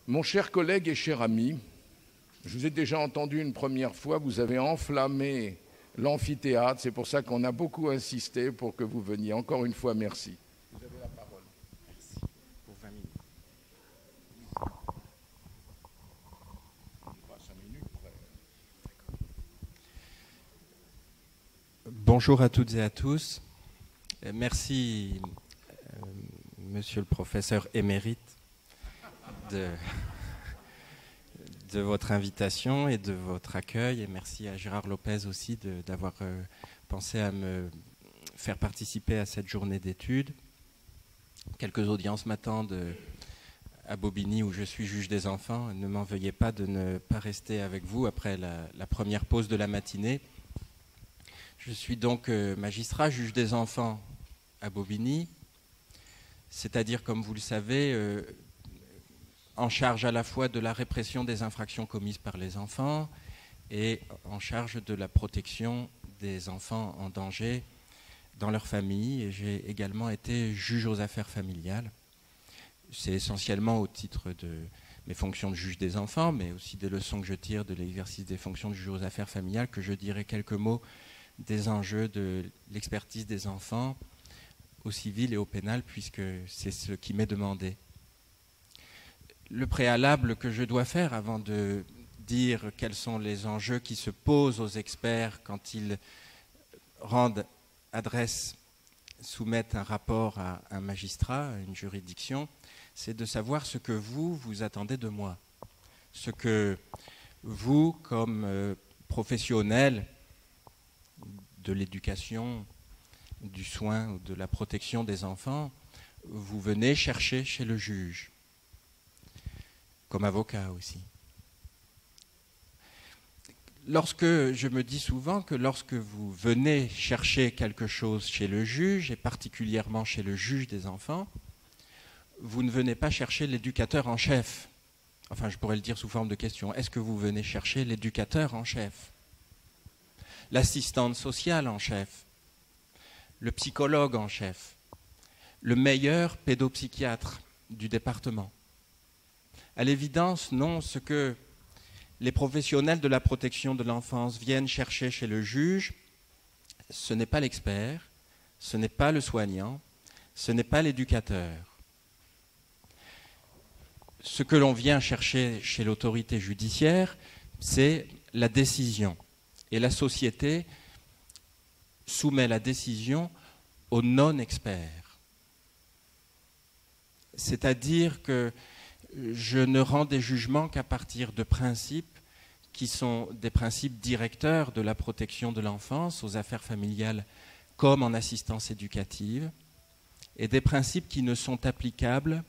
Mon cher collègue et cher ami, je vous ai déjà entendu une première fois, vous avez enflammé l'amphithéâtre, c'est pour ça qu'on a beaucoup insisté pour que vous veniez. Encore une fois, merci. Vous avez la parole. Merci pour 20 minutes. Bonjour à toutes et à tous. Merci, monsieur le professeur émérite, de votre invitation et de votre accueil. Et merci à Gérard Lopez aussi d'avoir pensé à me faire participer à cette journée d'études. Quelques audiences m'attendent à Bobigny où je suis juge des enfants. Ne m'en veuillez pas de ne pas rester avec vous après la première pause de la matinée. Je suis donc magistrat, juge des enfants à Bobigny, c'est-à-dire, comme vous le savez, en charge à la fois de la répression des infractions commises par les enfants et en charge de la protection des enfants en danger dans leur famille. Et j'ai également été juge aux affaires familiales. C'est essentiellement au titre de mes fonctions de juge des enfants, mais aussi des leçons que je tire de l'exercice des fonctions de juge aux affaires familiales, que je dirai quelques mots des enjeux de l'expertise des enfants au civil et au pénal, puisque c'est ce qui m'est demandé. Le préalable que je dois faire avant de dire quels sont les enjeux qui se posent aux experts quand ils soumettent un rapport à un magistrat, à une juridiction, c'est de savoir ce que vous attendez de moi. Ce que vous, comme professionnels de l'éducation, du soin ou de la protection des enfants, vous venez chercher chez le juge, comme avocat aussi. Je me dis souvent que lorsque vous venez chercher quelque chose chez le juge, et particulièrement chez le juge des enfants, vous ne venez pas chercher l'éducateur en chef. Enfin, je pourrais le dire sous forme de question. Est-ce que vous venez chercher l'éducateur en chef ? L'assistante sociale en chef, le psychologue en chef, le meilleur pédopsychiatre du département. À l'évidence, non, ce que les professionnels de la protection de l'enfance viennent chercher chez le juge, ce n'est pas l'expert, ce n'est pas le soignant, ce n'est pas l'éducateur. Ce que l'on vient chercher chez l'autorité judiciaire, c'est la décision. Et la société soumet la décision aux non-experts. C'est-à-dire que je ne rends des jugements qu'à partir de principes qui sont des principes directeurs de la protection de l'enfance aux affaires familiales comme en assistance éducative, et des principes qui ne sont applicables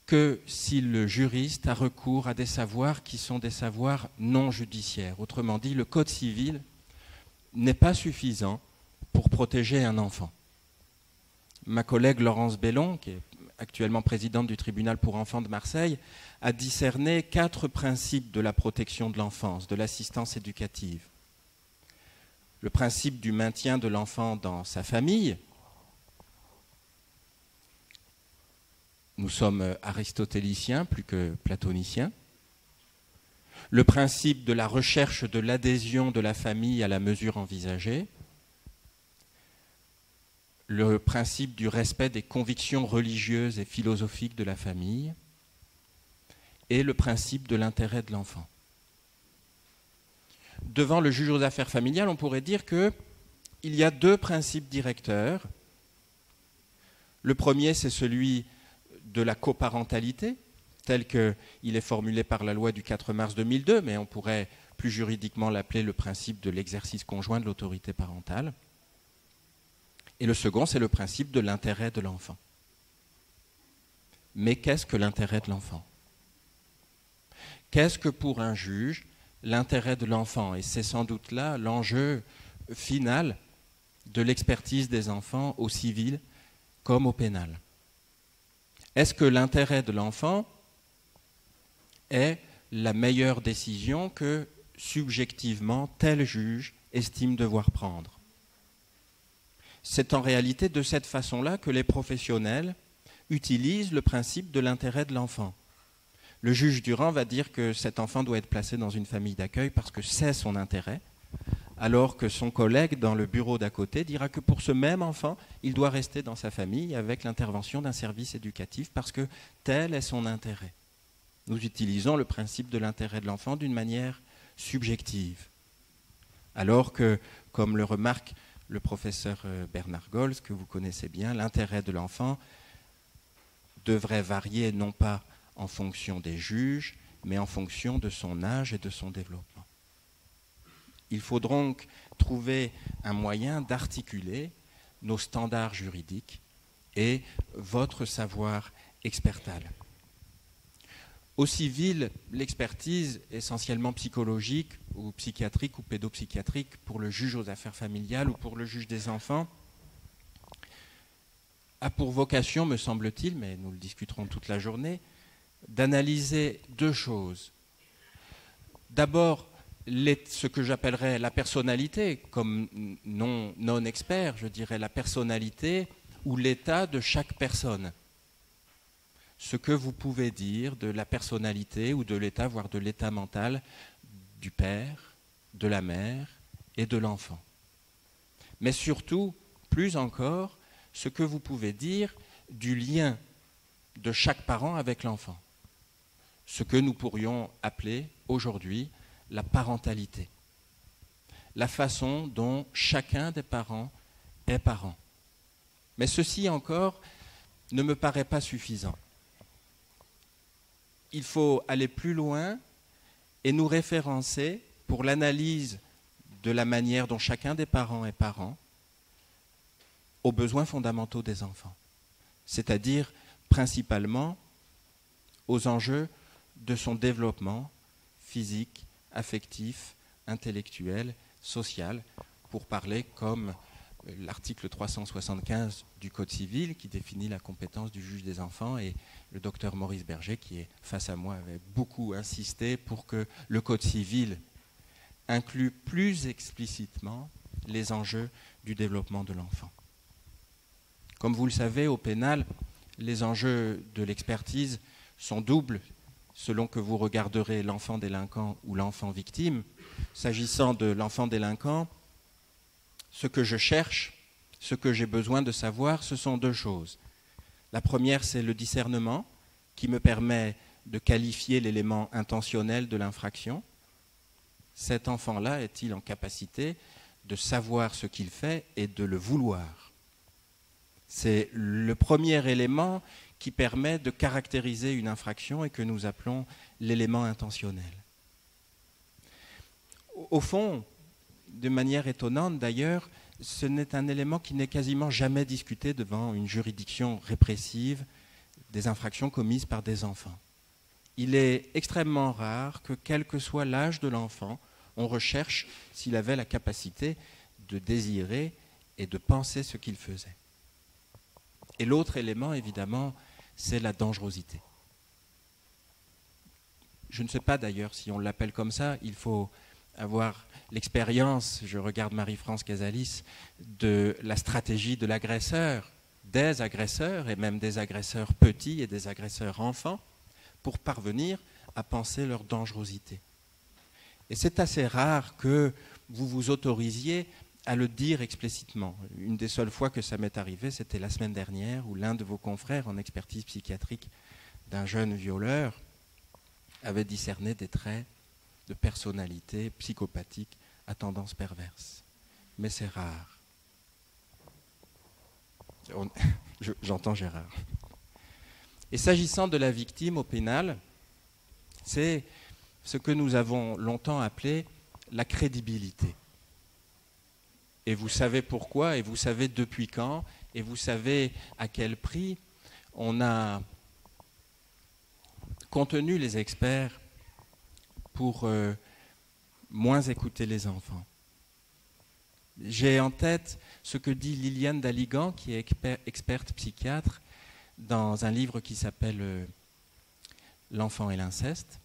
que si le juriste a recours à des savoirs qui sont des savoirs non judiciaires. Autrement dit, le Code civil n'est pas suffisant pour protéger un enfant. Ma collègue Laurence Bellon, qui est actuellement présidente du tribunal pour enfants de Marseille, a discerné 4 principes de la protection de l'enfance, de l'assistance éducative. Le principe du maintien de l'enfant dans sa famille. Nous sommes aristotéliciens plus que platoniciens. Le principe de la recherche de l'adhésion de la famille à la mesure envisagée. Le principe du respect des convictions religieuses et philosophiques de la famille. Et le principe de l'intérêt de l'enfant. Devant le juge aux affaires familiales, on pourrait dire qu'il y a 2 principes directeurs. Le premier, c'est celui de la coparentalité, tel qu'il est formulé par la loi du 4 mars 2002, mais on pourrait plus juridiquement l'appeler le principe de l'exercice conjoint de l'autorité parentale. Et le second, c'est le principe de l'intérêt de l'enfant. Mais qu'est-ce que l'intérêt de l'enfant ? Qu'est-ce que pour un juge, l'intérêt de l'enfant ? Et c'est sans doute là l'enjeu final de l'expertise des enfants au civil comme au pénal. Est-ce que l'intérêt de l'enfant est la meilleure décision que, subjectivement, tel juge estime devoir prendre ? C'est en réalité de cette façon-là que les professionnels utilisent le principe de l'intérêt de l'enfant. Le juge Durand va dire que cet enfant doit être placé dans une famille d'accueil parce que c'est son intérêt, alors que son collègue dans le bureau d'à côté dira que pour ce même enfant, il doit rester dans sa famille avec l'intervention d'un service éducatif parce que tel est son intérêt. Nous utilisons le principe de l'intérêt de l'enfant d'une manière subjective. Alors que, comme le remarque le professeur Bernard Gols, que vous connaissez bien, l'intérêt de l'enfant devrait varier non pas en fonction des juges, mais en fonction de son âge et de son développement. Il faut donc trouver un moyen d'articuler nos standards juridiques et votre savoir expertal. Au civil, l'expertise essentiellement psychologique ou psychiatrique ou pédopsychiatrique pour le juge aux affaires familiales ou pour le juge des enfants a pour vocation, me semble-t-il, mais nous le discuterons toute la journée, d'analyser deux choses. D'abord, ce que j'appellerais la personnalité, comme non-expert, je dirais la personnalité ou l'état de chaque personne. Ce que vous pouvez dire de la personnalité ou de l'état, voire de l'état mental du père, de la mère et de l'enfant. Mais surtout, plus encore, ce que vous pouvez dire du lien de chaque parent avec l'enfant. Ce que nous pourrions appeler aujourd'hui la parentalité. La façon dont chacun des parents est parent. Mais ceci encore ne me paraît pas suffisant. Il faut aller plus loin et nous référencer pour l'analyse de la manière dont chacun des parents est parent aux besoins fondamentaux des enfants, c'est-à-dire principalement aux enjeux de son développement physique, affectif, intellectuel, social, pour parler comme l'article 375 du Code civil qui définit la compétence du juge des enfants, et le docteur Maurice Berger, qui est face à moi, avait beaucoup insisté pour que le Code civil inclue plus explicitement les enjeux du développement de l'enfant. Comme vous le savez, au pénal, les enjeux de l'expertise sont doubles selon que vous regarderez l'enfant délinquant ou l'enfant victime. S'agissant de l'enfant délinquant, ce que je cherche, ce que j'ai besoin de savoir, ce sont deux choses. La première, c'est le discernement, qui me permet de qualifier l'élément intentionnel de l'infraction. Cet enfant-là est-il en capacité de savoir ce qu'il fait et de le vouloir? C'est le premier élément qui permet de caractériser une infraction et que nous appelons l'élément intentionnel. Au fond, de manière étonnante d'ailleurs, ce n'est un élément qui n'est quasiment jamais discuté devant une juridiction répressive des infractions commises par des enfants. Il est extrêmement rare que, quel que soit l'âge de l'enfant, on recherche s'il avait la capacité de désirer et de penser ce qu'il faisait. Et l'autre élément, évidemment, c'est la dangerosité. Je ne sais pas d'ailleurs si on l'appelle comme ça, il faut avoir l'expérience, je regarde Marie-France Casalis, de la stratégie de l'agresseur, des agresseurs et même des agresseurs petits et des agresseurs enfants, pour parvenir à penser leur dangerosité. Et c'est assez rare que vous vous autorisiez à le dire explicitement. Une des seules fois que ça m'est arrivé, c'était la semaine dernière, où l'un de vos confrères en expertise psychiatrique d'un jeune violeur avait discerné des traits de personnalité psychopathique à tendance perverse. Mais c'est rare. J'entends Gérard. Et s'agissant de la victime au pénal, c'est ce que nous avons longtemps appelé la crédibilité. Et vous savez pourquoi, et vous savez depuis quand, et vous savez à quel prix on a contenu les experts pour moins écouter les enfants. J'ai en tête ce que dit Liliane Daligan, qui est experte psychiatre, dans un livre qui s'appelle « L'enfant et l'inceste ».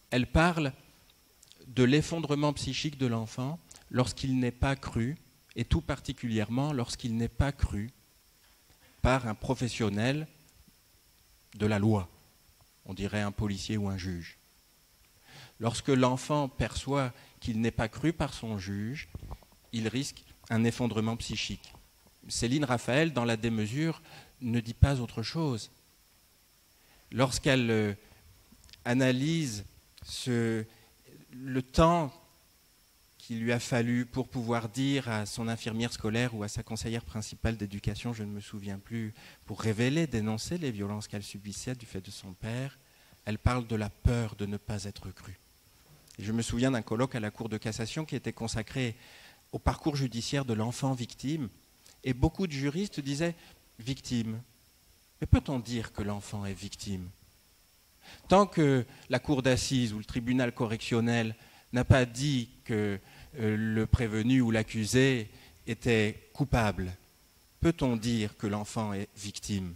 Elle parle de l'effondrement psychique de l'enfant lorsqu'il n'est pas cru, et tout particulièrement lorsqu'il n'est pas cru par un professionnel de la loi. on dirait un policier ou un juge. Lorsque l'enfant perçoit qu'il n'est pas cru par son juge, il risque un effondrement psychique. Céline Raphaël, dans La démesure, ne dit pas autre chose. Lorsqu'elle analyse le temps qu'il lui a fallu pour pouvoir dire à son infirmière scolaire ou à sa conseillère principale d'éducation, je ne me souviens plus, pour révéler, dénoncer les violences qu'elle subissait du fait de son père, elle parle de la peur de ne pas être crue. Et je me souviens d'un colloque à la Cour de cassation qui était consacré au parcours judiciaire de l'enfant victime, et beaucoup de juristes disaient « victime ». Mais peut-on dire que l'enfant est victime ? Tant que la cour d'assises ou le tribunal correctionnel n'a pas dit que le prévenu ou l'accusé était coupable, peut-on dire que l'enfant est victime ?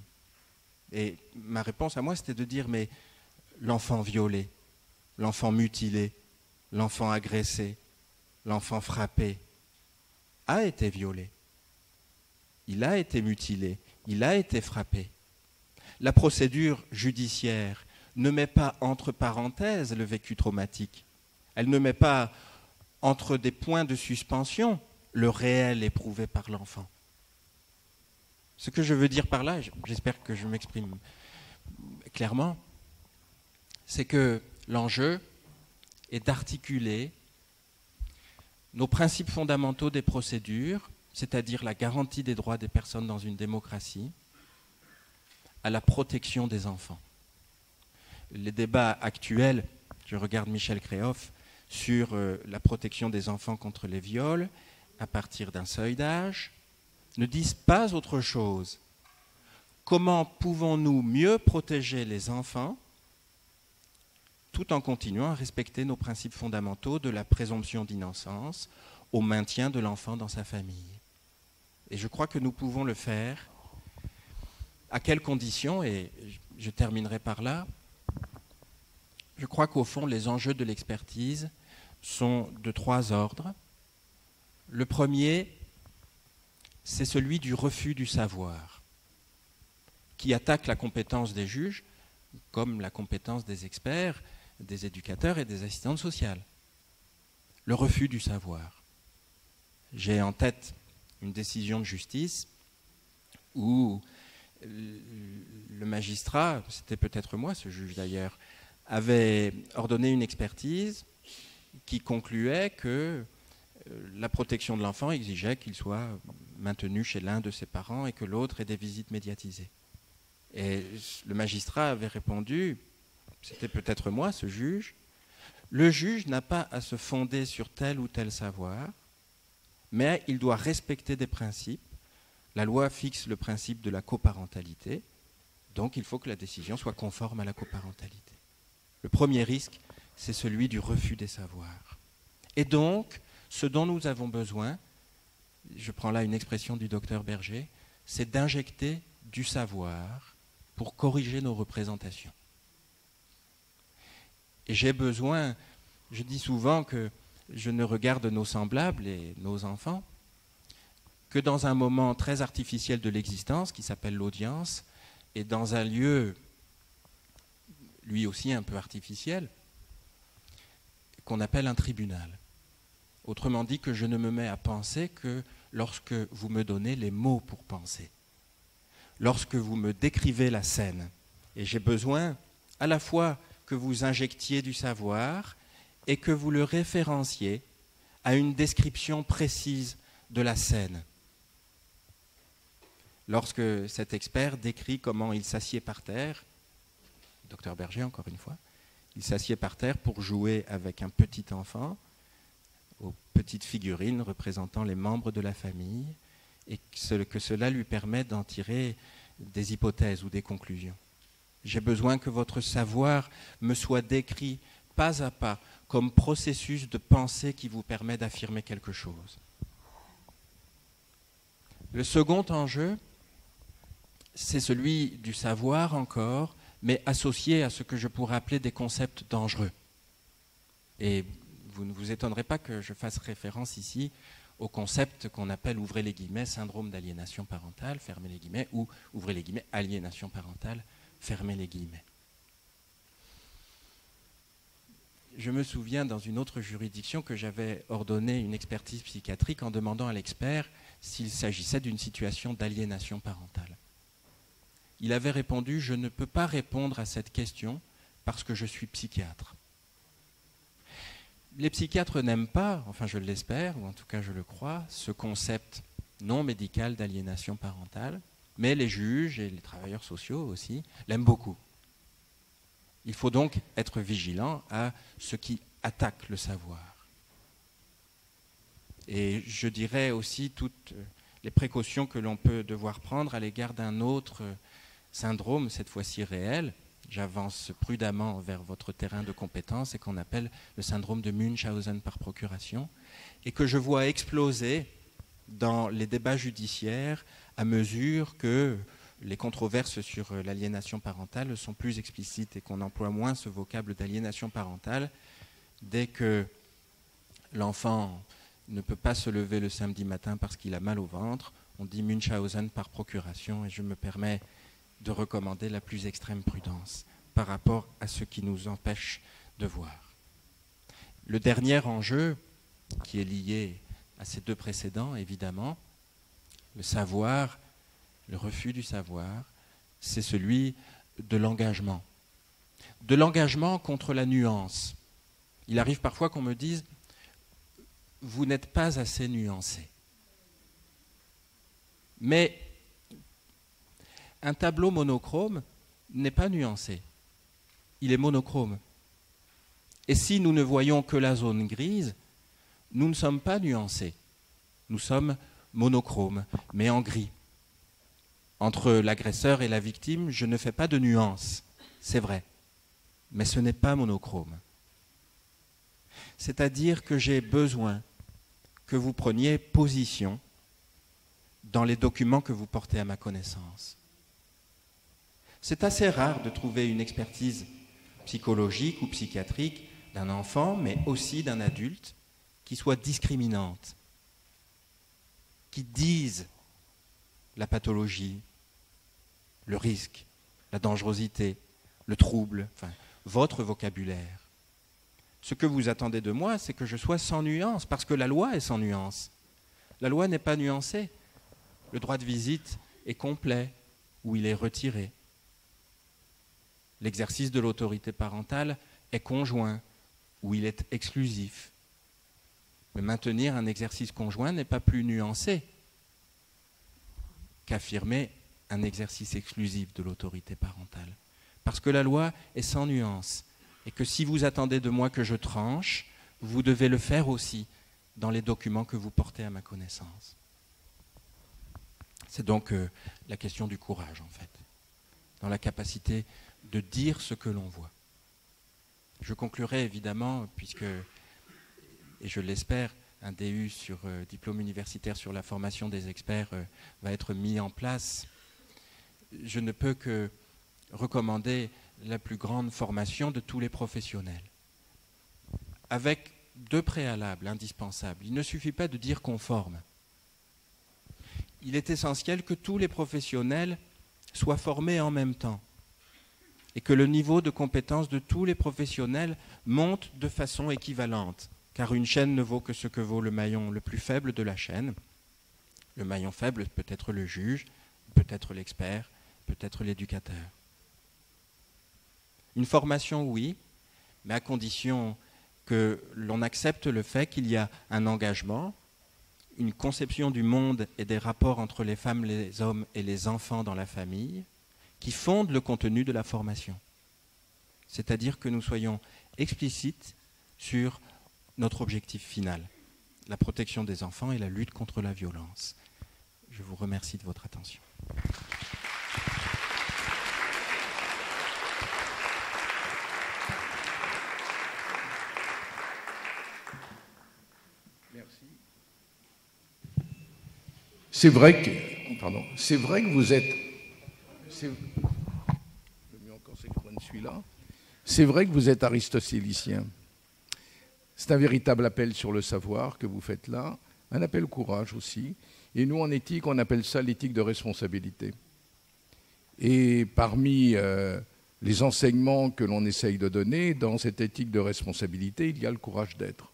Et ma réponse à moi, c'était de dire, mais l'enfant violé, l'enfant mutilé, l'enfant agressé, l'enfant frappé a été violé. Il a été mutilé, il a été frappé. La procédure judiciaire ne met pas entre parenthèses le vécu traumatique. Elle ne met pas entre des points de suspension le réel éprouvé par l'enfant. Ce que je veux dire par là, j'espère que je m'exprime clairement, c'est que l'enjeu est d'articuler nos principes fondamentaux des procédures, c'est-à-dire la garantie des droits des personnes dans une démocratie, à la protection des enfants. Les débats actuels, je regarde Michel Créoff, sur la protection des enfants contre les viols à partir d'un seuil d'âge, ne disent pas autre chose. Comment pouvons-nous mieux protéger les enfants tout en continuant à respecter nos principes fondamentaux de la présomption d'innocence au maintien de l'enfant dans sa famille? Et je crois que nous pouvons le faire. À quelles conditions? Et je terminerai par là. Je crois qu'au fond, les enjeux de l'expertise sont de trois ordres. Le premier, c'est celui du refus du savoir, qui attaque la compétence des juges comme la compétence des experts, des éducateurs et des assistantes sociales. Le refus du savoir. J'ai en tête une décision de justice où le magistrat, c'était peut-être moi, ce juge d'ailleurs, avait ordonné une expertise qui concluait que la protection de l'enfant exigeait qu'il soit maintenu chez l'un de ses parents et que l'autre ait des visites médiatisées. Et le magistrat avait répondu, c'était peut-être moi, ce juge, le juge n'a pas à se fonder sur tel ou tel savoir, mais il doit respecter des principes. La loi fixe le principe de la coparentalité, donc il faut que la décision soit conforme à la coparentalité. Le premier risque, c'est celui du refus des savoirs. Et donc, ce dont nous avons besoin, je prends là une expression du docteur Berger, c'est d'injecter du savoir pour corriger nos représentations. Et j'ai besoin, je dis souvent que je ne regarde nos semblables et nos enfants que dans un moment très artificiel de l'existence qui s'appelle l'audience et dans un lieu lui aussi un peu artificiel qu'on appelle un tribunal. Autrement dit que je ne me mets à penser que lorsque vous me donnez les mots pour penser, lorsque vous me décrivez la scène. Et j'ai besoin à la fois que vous injectiez du savoir et que vous le référenciez à une description précise de la scène. Lorsque cet expert décrit comment il s'assied par terre, docteur Berger encore une fois, il s'assied par terre pour jouer avec un petit enfant, aux petites figurines représentant les membres de la famille, et que cela lui permet d'en tirer des hypothèses ou des conclusions. J'ai besoin que votre savoir me soit décrit pas à pas comme processus de pensée qui vous permet d'affirmer quelque chose. Le second enjeu, c'est celui du savoir encore, mais associé à ce que je pourrais appeler des concepts dangereux. Et vous ne vous étonnerez pas que je fasse référence ici au concept qu'on appelle, ouvrez les guillemets, syndrome d'aliénation parentale, fermez les guillemets, ou ouvrez les guillemets, aliénation parentale, fermez les guillemets. je me souviens dans une autre juridiction que j'avais ordonné une expertise psychiatrique en demandant à l'expert s'il s'agissait d'une situation d'aliénation parentale. Il avait répondu « Je ne peux pas répondre à cette question parce que je suis psychiatre ». Les psychiatres n'aiment pas, enfin je l'espère, ou en tout cas je le crois, ce concept non médical d'aliénation parentale, mais les juges et les travailleurs sociaux aussi l'aiment beaucoup. Il faut donc être vigilant à ce qui attaque le savoir. Et je dirais aussi toutes les précautions que l'on peut devoir prendre à l'égard d'un autre syndrome, cette fois-ci réel, j'avance prudemment vers votre terrain de compétence, et qu'on appelle le syndrome de Munchausen par procuration, et que je vois exploser dans les débats judiciaires à mesure que les controverses sur l'aliénation parentale sont plus explicites et qu'on emploie moins ce vocable d'aliénation parentale. Dès que l'enfant ne peut pas se lever le samedi matin parce qu'il a mal au ventre, on dit Munchausen par procuration, et je me permets de recommander la plus extrême prudence par rapport à ce qui nous empêche de voir. Le dernier enjeu, qui est lié à ces deux précédents, évidemment, le savoir, le refus du savoir, c'est celui de l'engagement. De l'engagement contre la nuance. Il arrive parfois qu'on me dise « vous n'êtes pas assez nuancé ». Mais un tableau monochrome n'est pas nuancé, il est monochrome. Et si nous ne voyons que la zone grise, nous ne sommes pas nuancés, nous sommes monochromes, mais en gris. Entre l'agresseur et la victime, je ne fais pas de nuance, c'est vrai, mais ce n'est pas monochrome. C'est-à-dire que j'ai besoin que vous preniez position dans les documents que vous portez à ma connaissance. C'est assez rare de trouver une expertise psychologique ou psychiatrique d'un enfant, mais aussi d'un adulte, qui soit discriminante, qui dise la pathologie, le risque, la dangerosité, le trouble, enfin, votre vocabulaire. Ce que vous attendez de moi, c'est que je sois sans nuance, parce que la loi est sans nuance. La loi n'est pas nuancée. Le droit de visite est complet ou il est retiré. L'exercice de l'autorité parentale est conjoint ou il est exclusif. Mais maintenir un exercice conjoint n'est pas plus nuancé qu'affirmer un exercice exclusif de l'autorité parentale. Parce que la loi est sans nuance et que si vous attendez de moi que je tranche, vous devez le faire aussi dans les documents que vous portez à ma connaissance. C'est donc la question du courage, en fait, dans la capacité de dire ce que l'on voit. Je conclurai évidemment, puisque, et je l'espère, un DU sur diplôme universitaire sur la formation des experts va être mis en place. Je ne peux que recommander la plus grande formation de tous les professionnels, avec deux préalables indispensables. Il ne suffit pas de dire qu'on forme. Il est essentiel que tous les professionnels soient formés en même temps et que le niveau de compétence de tous les professionnels monte de façon équivalente, car une chaîne ne vaut que ce que vaut le maillon le plus faible de la chaîne. Le maillon faible peut être le juge, peut être l'expert, peut être l'éducateur. Une formation, oui, mais à condition que l'on accepte le fait qu'il y a un engagement, une conception du monde et des rapports entre les femmes, les hommes et les enfants dans la famille qui fondent le contenu de la formation. C'est-à-dire que nous soyons explicites sur notre objectif final, la protection des enfants et la lutte contre la violence. Je vous remercie de votre attention. C'est vrai que vous êtes... C'est vrai que vous êtes aristotélicien. C'est un véritable appel sur le savoir que vous faites là, un appel au courage aussi. Et nous, en éthique, on appelle ça l'éthique de responsabilité. Et parmi les enseignements que l'on essaye de donner, dans cette éthique de responsabilité, il y a le courage d'être.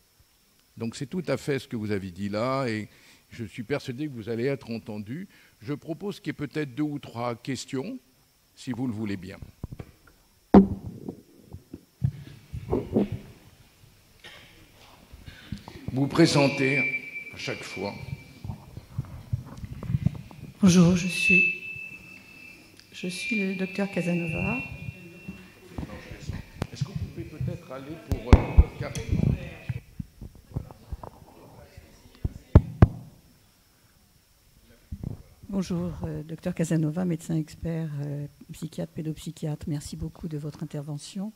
Donc c'est tout à fait ce que vous avez dit là, et je suis persuadé que vous allez être entendu. Je propose qu'il y ait peut-être 2 ou 3 questions, si vous le voulez bien. Vous présentez à chaque fois. Bonjour, je suis le docteur Casanova. Est-ce que vous pouvez peut-être aller pour carrément. Bonjour, docteur Casanova, médecin expert, psychiatre, pédopsychiatre. Merci beaucoup de votre intervention.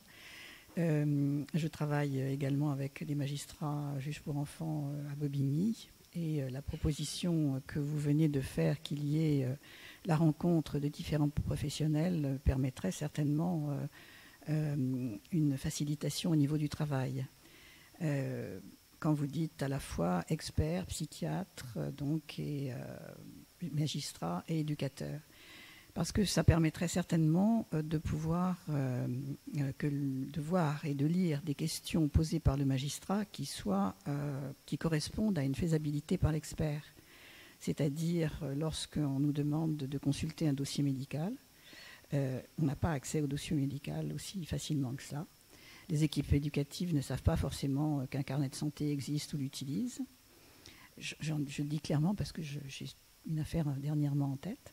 Je travaille également avec des magistrats juges pour enfants à Bobigny. Et la proposition que vous venez de faire, qu'il y ait la rencontre de différents professionnels, permettrait certainement une facilitation au niveau du travail. Quand vous dites à la fois expert, psychiatre, donc, et magistrat et éducateur, parce que ça permettrait certainement de pouvoir de voir et de lire des questions posées par le magistrat qui correspondent à une faisabilité par l'expert. C'est-à-dire, lorsqu'on nous demande de consulter un dossier médical, on n'a pas accès au dossier médical aussi facilement que ça. Les équipes éducatives ne savent pas forcément qu'un carnet de santé existe ou l'utilise. Je le dis clairement parce que j'ai une affaire dernièrement en tête.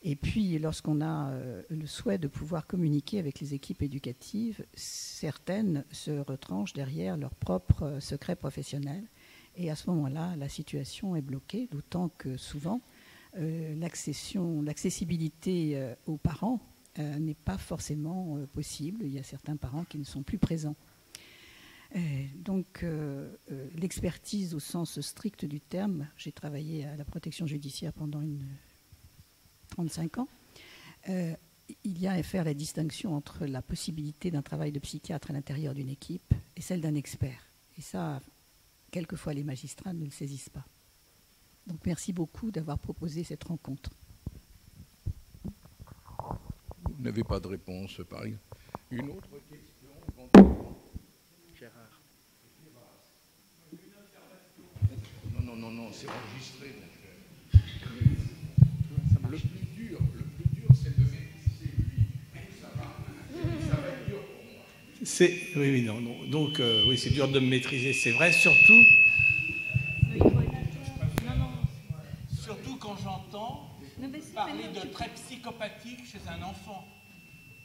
Et puis, lorsqu'on a le souhait de pouvoir communiquer avec les équipes éducatives, certaines se retranchent derrière leur propre secret professionnel. Et à ce moment-là, la situation est bloquée, d'autant que souvent, l'accessibilité aux parents n'est pas forcément possible. Il y a certains parents qui ne sont plus présents. Donc, l'expertise au sens strict du terme, j'ai travaillé à la protection judiciaire pendant 35 ans, il y a à faire la distinction entre la possibilité d'un travail de psychiatre à l'intérieur d'une équipe et celle d'un expert. Et ça, quelquefois, les magistrats ne le saisissent pas. Donc, merci beaucoup d'avoir proposé cette rencontre. Vous n'avez pas de réponse, par exemple. Une autre question. Gérard. Non, c'est enregistré. Le plus dur, c'est de maîtriser lui. Ça va être dur pour moi. Oui, non. Donc, oui, c'est dur de me maîtriser, c'est vrai, surtout quand j'entends parler de traits psychopathiques chez un enfant.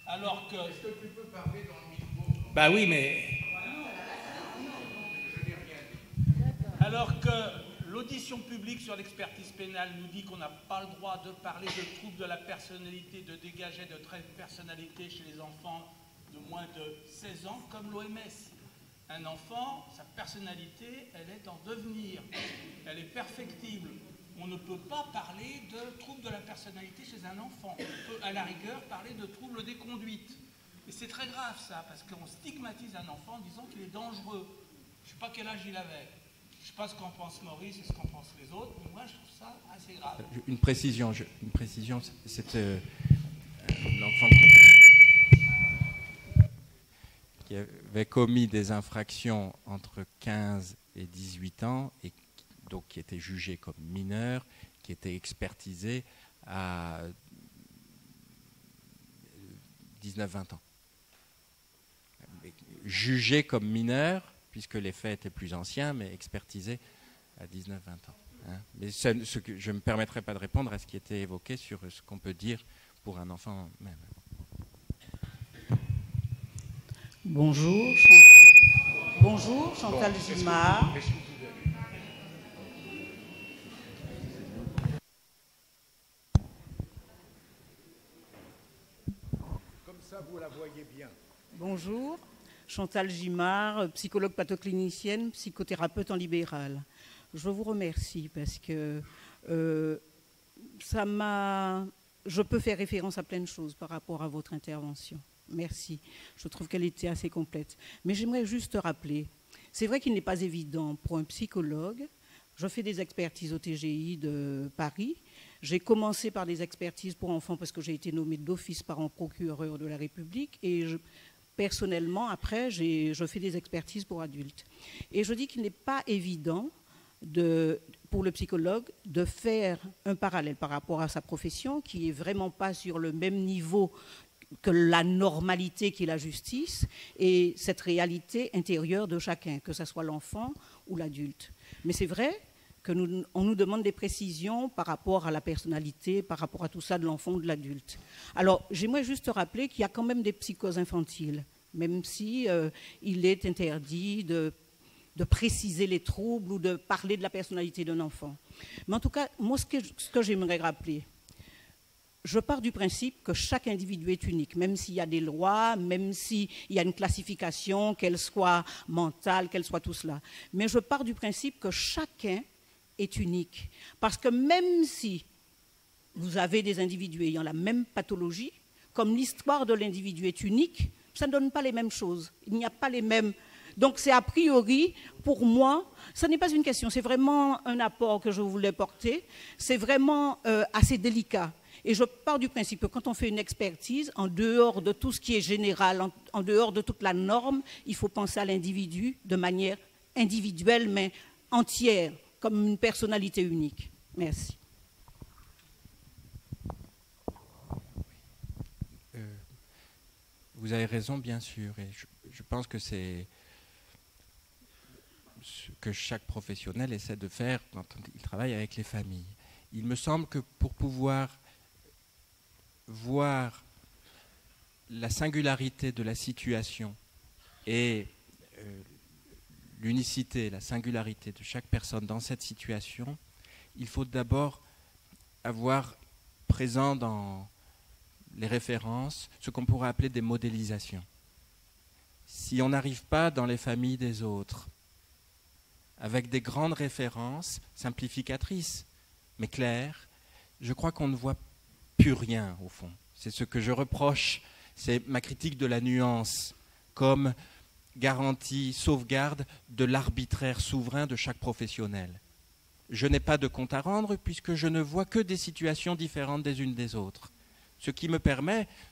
Alors que... Est-ce que tu peux parler dans le micro? Bah oui, mais... Je n'ai rien dit. Alors que l'audition publique sur l'expertise pénale nous dit qu'on n'a pas le droit de parler de troubles de la personnalité, de dégager de traits de personnalité chez les enfants de moins de 16 ans, comme l'OMS. Un enfant, sa personnalité, elle est en devenir, elle est perfectible. On ne peut pas parler de troubles de la personnalité chez un enfant. On peut, à la rigueur, parler de troubles des conduites. Et c'est très grave, ça, parce qu'on stigmatise un enfant en disant qu'il est dangereux. Je ne sais pas quel âge il avait. Je ne sais pas ce qu'en pense Maurice et ce qu'en pensent les autres, mais moi, je trouve ça assez grave. Une précision, c'est l'enfant qui avait commis des infractions entre 15 et 18 ans et donc qui était jugé comme mineur, qui était expertisé à 19-20 ans. Jugé comme mineur, puisque les faits étaient plus anciens, mais expertisé à 19-20 ans. Hein. Mais je ne me permettrai pas de répondre à ce qui était évoqué sur ce qu'on peut dire pour un enfant même. Bonjour, Chantal Gimard. Comme ça, vous la voyez bien. Bonjour, Chantal Gimard, psychologue pathoclinicienne, psychothérapeute en libéral. Je vous remercie parce que je peux faire référence à plein de choses par rapport à votre intervention. Merci. Je trouve qu'elle était assez complète. Mais j'aimerais juste rappeler, c'est vrai qu'il n'est pas évident pour un psychologue, Je fais des expertises au TGI de Paris. J'ai commencé par des expertises pour enfants parce que j'ai été nommée d'office parent procureur de la République et personnellement, après, je fais des expertises pour adultes. Et je dis qu'il n'est pas évident pour le psychologue de faire un parallèle par rapport à sa profession qui n'est vraiment pas sur le même niveau que la normalité qui est la justice et cette réalité intérieure de chacun, que ce soit l'enfant ou l'adulte. Mais c'est vrai qu'on nous demande des précisions par rapport à la personnalité, par rapport à tout ça de l'enfant ou de l'adulte. Alors, j'aimerais juste rappeler qu'il y a quand même des psychoses infantiles, même si il est interdit de préciser les troubles ou de parler de la personnalité d'un enfant. Mais en tout cas, moi, ce que j'aimerais rappeler, je pars du principe que chaque individu est unique, même s'il y a des lois, même s'il y a une classification, qu'elle soit mentale, qu'elle soit tout cela. Mais je pars du principe que chacun est unique. Parce que même si vous avez des individus ayant la même pathologie, comme l'histoire de l'individu est unique, ça ne donne pas les mêmes choses. Il n'y a pas les mêmes... Donc c'est a priori, pour moi, ce n'est pas une question, c'est vraiment un apport que je voulais porter. C'est vraiment assez délicat. Et je pars du principe que quand on fait une expertise, en dehors de tout ce qui est général, en dehors de toute la norme, il faut penser à l'individu de manière individuelle, mais entière, comme une personnalité unique. Merci. Vous avez raison, bien sûr. Et je pense que c'est ce que chaque professionnel essaie de faire quand il travaille avec les familles. Il me semble que pour pouvoir voir la singularité de la situation et l'unicité, la singularité de chaque personne dans cette situation, il faut d'abord avoir présent dans les références ce qu'on pourrait appeler des modélisations. Si on n'arrive pas dans les familles des autres avec des grandes références simplificatrices, mais claires, je crois qu'on ne voit plus rien au fond. C'est ce que je reproche, c'est ma critique de la nuance comme garantie, sauvegarde de l'arbitraire souverain de chaque professionnel. Je n'ai pas de compte à rendre puisque je ne vois que des situations différentes des unes des autres. Ce qui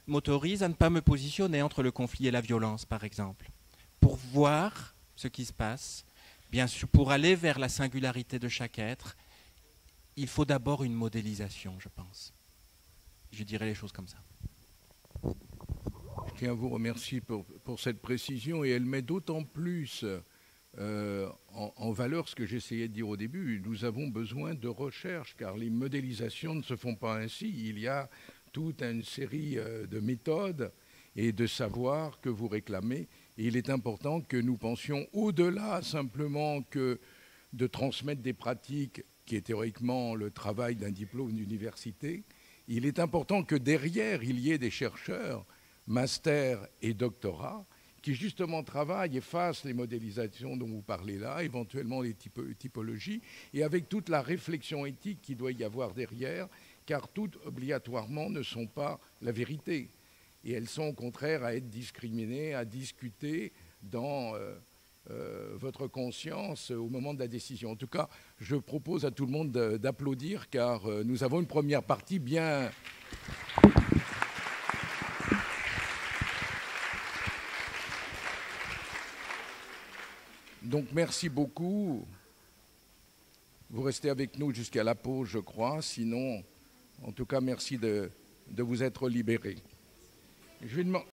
m'autorise à ne pas me positionner entre le conflit et la violence, par exemple. Pour voir ce qui se passe, bien sûr, pour aller vers la singularité de chaque être, il faut d'abord une modélisation, je pense. Je dirais les choses comme ça. Je tiens à vous remercier pour cette précision et elle met d'autant plus en valeur ce que j'essayais de dire au début. Nous avons besoin de recherche car les modélisations ne se font pas ainsi. Il y a toute une série de méthodes et de savoirs que vous réclamez. Et il est important que nous pensions au-delà simplement que de transmettre des pratiques qui est théoriquement le travail d'un diplôme d'université. Il est important que derrière, il y ait des chercheurs, master et doctorat, qui justement travaillent et fassent les modélisations dont vous parlez là, éventuellement les typologies, et avec toute la réflexion éthique qu'il doit y avoir derrière, car toutes obligatoirement ne sont pas la vérité. Et elles sont au contraire à être discriminées, à discuter dans votre conscience au moment de la décision. En tout cas, je propose à tout le monde d'applaudir, car nous avons une première partie bien... Donc merci beaucoup. Vous restez avec nous jusqu'à la pause, je crois. Sinon, en tout cas, merci de vous être libérés. Je vais demander...